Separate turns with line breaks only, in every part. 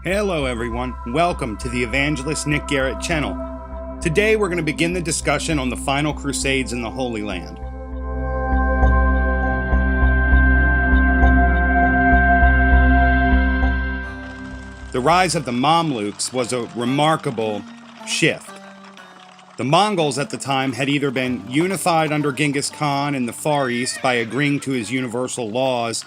Hello everyone, welcome to the Evangelist Nick Garrett channel. Today we're going to begin the discussion on the final Crusades in the Holy Land. The rise of the Mamluks was a remarkable shift. The Mongols at the time had either been unified under Genghis Khan in the Far East by agreeing to his universal laws,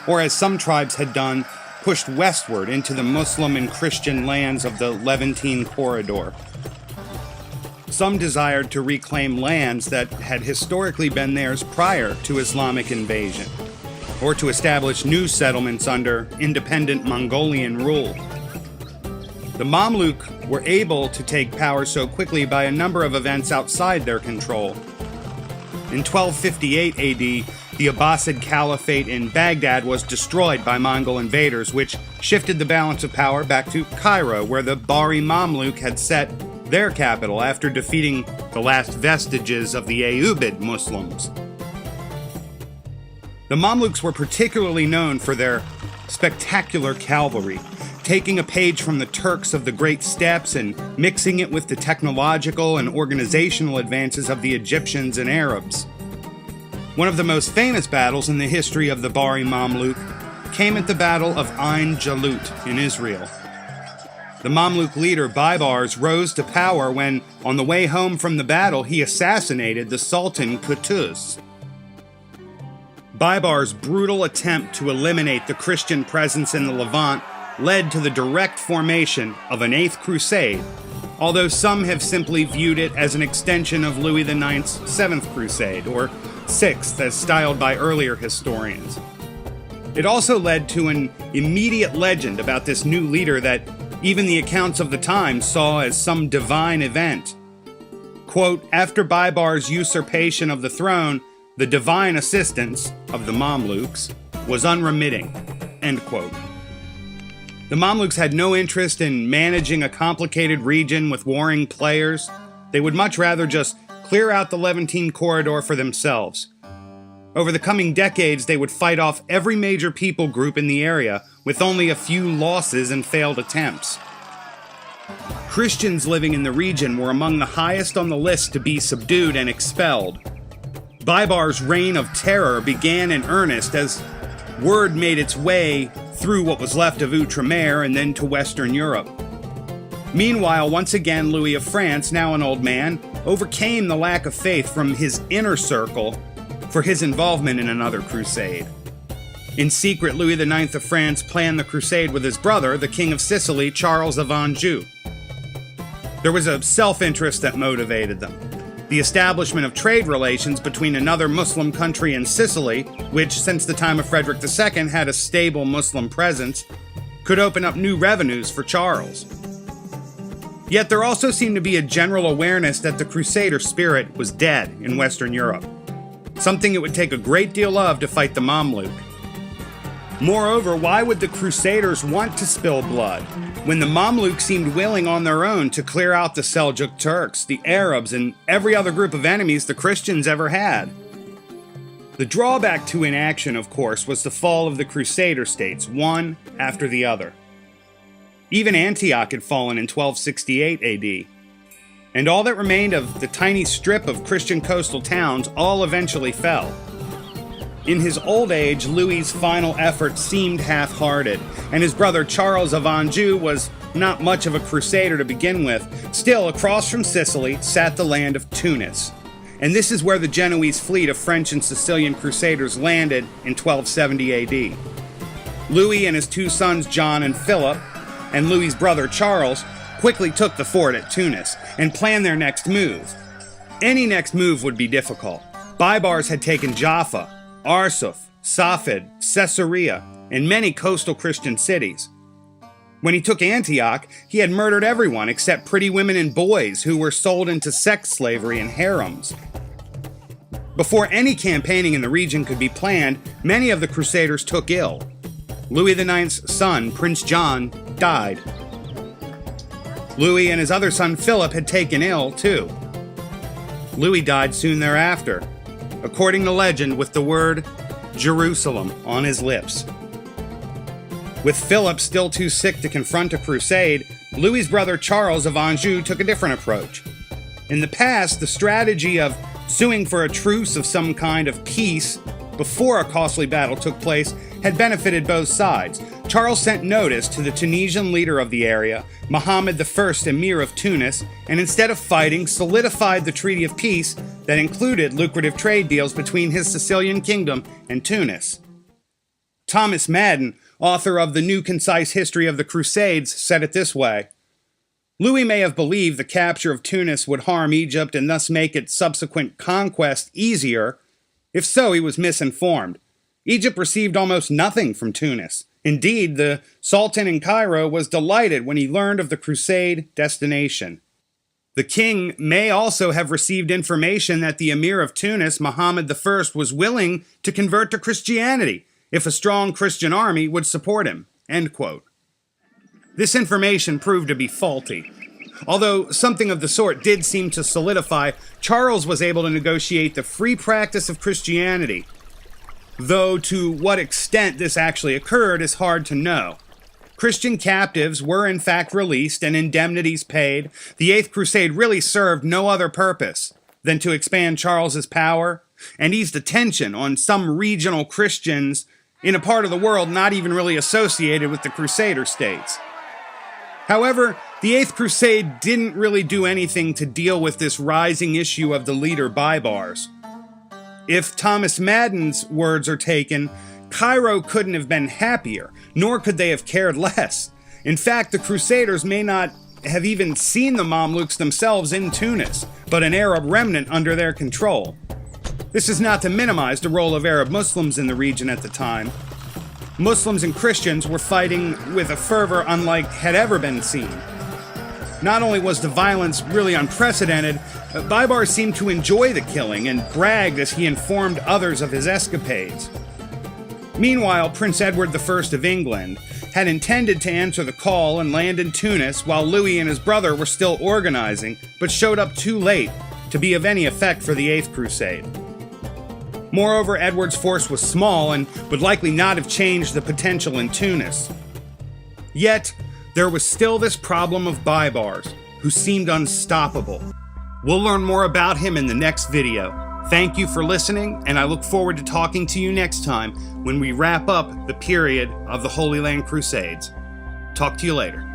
or as some tribes had done, pushed westward into the Muslim and Christian lands of the Levantine corridor. Some desired to reclaim lands that had historically been theirs prior to Islamic invasion, or to establish new settlements under independent Mongolian rule. The Mamluk were able to take power so quickly by a number of events outside their control. In 1258 AD, the Abbasid Caliphate in Baghdad was destroyed by Mongol invaders, which shifted the balance of power back to Cairo, where the Bahriyya Mamluks had set their capital after defeating the last vestiges of the Ayyubid Muslims. The Mamluks were particularly known for their spectacular cavalry, taking a page from the Turks of the Great Steppes and mixing it with the technological and organizational advances of the Egyptians and Arabs. One of the most famous battles in the history of the Bahriyya Mamluk came at the Battle of Ain Jalut in Israel. The Mamluk leader Baibars rose to power when, on the way home from the battle, he assassinated the Sultan Qutuz. Baibars' brutal attempt to eliminate the Christian presence in the Levant led to the direct formation of an 8th Crusade, although some have simply viewed it as an extension of Louis IX's 7th Crusade, or 6th as styled by earlier historians. It also led to an immediate legend about this new leader that even the accounts of the time saw as some divine event. Quote, after Baibars' usurpation of the throne, the divine assistance of the Mamluks was unremitting, end quote. The Mamluks had no interest in managing a complicated region with warring players. They would much rather just clear out the Levantine corridor for themselves. Over the coming decades, they would fight off every major people group in the area with only a few losses and failed attempts. Christians living in the region were among the highest on the list to be subdued and expelled. Baibars' reign of terror began in earnest as word made its way through what was left of Outremer and then to Western Europe. Meanwhile, once again, Louis of France, now an old man, overcame the lack of faith from his inner circle for his involvement in another crusade. In secret, Louis IX of France planned the crusade with his brother, the King of Sicily, Charles of Anjou. There was a self-interest that motivated them. The establishment of trade relations between another Muslim country and Sicily, which since the time of Frederick II had a stable Muslim presence, could open up new revenues for Charles. Yet there also seemed to be a general awareness that the Crusader spirit was dead in Western Europe, something it would take a great deal of to fight the Mamluk. Moreover, why would the Crusaders want to spill blood when the Mamluk seemed willing on their own to clear out the Seljuk Turks, the Arabs, and every other group of enemies the Christians ever had? The drawback to inaction, of course, was the fall of the Crusader states, one after the other. Even Antioch had fallen in 1268 AD, and all that remained of the tiny strip of Christian coastal towns all eventually fell. In his old age, Louis's final effort seemed half-hearted, and his brother Charles of Anjou was not much of a crusader to begin with. Still, across from Sicily sat the land of Tunis, and this is where the Genoese fleet of French and Sicilian crusaders landed in 1270 AD. Louis and his two sons John and Philip, and Louis's brother Charles, quickly took the fort at Tunis and planned their next move. Any next move would be difficult. Baibars had taken Jaffa, Arsuf, Safed, Caesarea, and many coastal Christian cities. When he took Antioch, he had murdered everyone except pretty women and boys who were sold into sex slavery and harems. Before any campaigning in the region could be planned, many of the Crusaders took ill. Louis IX's son, Prince John, died. Louis and his other son Philip had taken ill, too. Louis died soon thereafter, according to legend, with the word Jerusalem on his lips. With Philip still too sick to confront a crusade, Louis's brother Charles of Anjou took a different approach. In the past, the strategy of suing for a truce of some kind of peace before a costly battle took place had benefited both sides. Charles sent notice to the Tunisian leader of the area, Mohammed I, Emir of Tunis, and instead of fighting, solidified the treaty of peace that included lucrative trade deals between his Sicilian kingdom and Tunis. Thomas Madden, author of The New Concise History of the Crusades, said it this way: Louis may have believed the capture of Tunis would harm Egypt and thus make its subsequent conquest easier. If so, he was misinformed. Egypt received almost nothing from Tunis. Indeed, the Sultan in Cairo was delighted when he learned of the crusade destination. The king may also have received information that the Emir of Tunis, Mohammed I, was willing to convert to Christianity if a strong Christian army would support him. End quote. This information proved to be faulty. Although something of the sort did seem to solidify, Charles was able to negotiate the free practice of Christianity. Though to what extent this actually occurred is hard to know. Christian captives were in fact released and indemnities paid. The 8th Crusade really served no other purpose than to expand Charles's power and ease the tension on some regional Christians in a part of the world not even really associated with the Crusader states. However, the 8th Crusade didn't really do anything to deal with this rising issue of the leader Baibars. If Thomas Madden's words are taken, Cairo couldn't have been happier, nor could they have cared less. In fact, the Crusaders may not have even seen the Mamluks themselves in Tunis, but an Arab remnant under their control. This is not to minimize the role of Arab Muslims in the region at the time. Muslims and Christians were fighting with a fervor unlike had ever been seen. Not only was the violence really unprecedented, Baibars seemed to enjoy the killing and bragged as he informed others of his escapades. Meanwhile, Prince Edward I of England had intended to answer the call and land in Tunis while Louis and his brother were still organizing, but showed up too late to be of any effect for the 8th Crusade. Moreover, Edward's force was small and would likely not have changed the potential in Tunis. Yet, there was still this problem of Baibars, who seemed unstoppable. We'll learn more about him in the next video. Thank you for listening, and I look forward to talking to you next time when we wrap up the period of the Holy Land Crusades. Talk to you later.